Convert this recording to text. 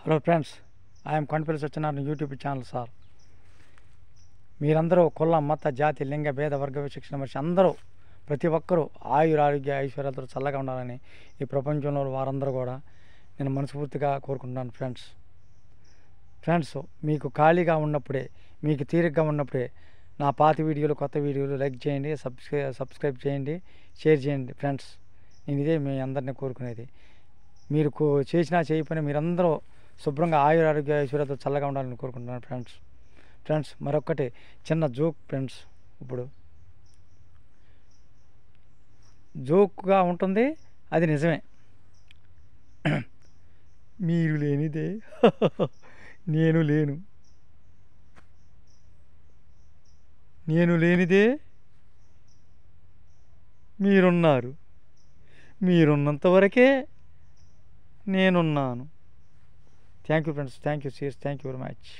Hello friends, I'm Kondapalli Satyanarayana YouTube channel sir. మీరందరూ కుల మత జాతి లింగ భేద వర్గ విచక్షణ మనిషి అందరూ ప్రతి ఒక్కరూ ఆరోగ్య ఐశ్వర్యాలతో చల్లగా ఉండాలని ఈ ప్రపంచంలో వారందరూ కూడా నేను మనస్ఫూర్తిగా కోరుకుంటున్నాను. ఫ్రెండ్స్ మీకు ఖాళీగా ఉన్నప్పుడే, మీకు తీరిగ్గా ఉన్నప్పుడే నా పాత వీడియోలు, కొత్త వీడియోలు లైక్ చేయండి, సబ్స్క్రైబ్ చేయండి, షేర్ చేయండి. ఫ్రెండ్స్, నేను ఇదే మీ అందరినీ కోరుకునేది. మీరు చేసినా చేయకపోయినా మీరందరూ శుభ్రంగా ఆరోగ్య ఐశ్వర్యాలతో చల్లగా ఉండాలని కోరుకుంటున్నాను. ఫ్రెండ్స్ మరొక్కటి చిన్న జోక్ ఫ్రెండ్స్. ఇప్పుడు జోక్గా ఉంటుంది, అది నిజమే. మీరు లేనిదే నేను లేను, నేను లేనిదే మీరున్నారు, మీరున్నంత వరకే నేనున్నాను. Thank you friends, thank you serious, thank you very much.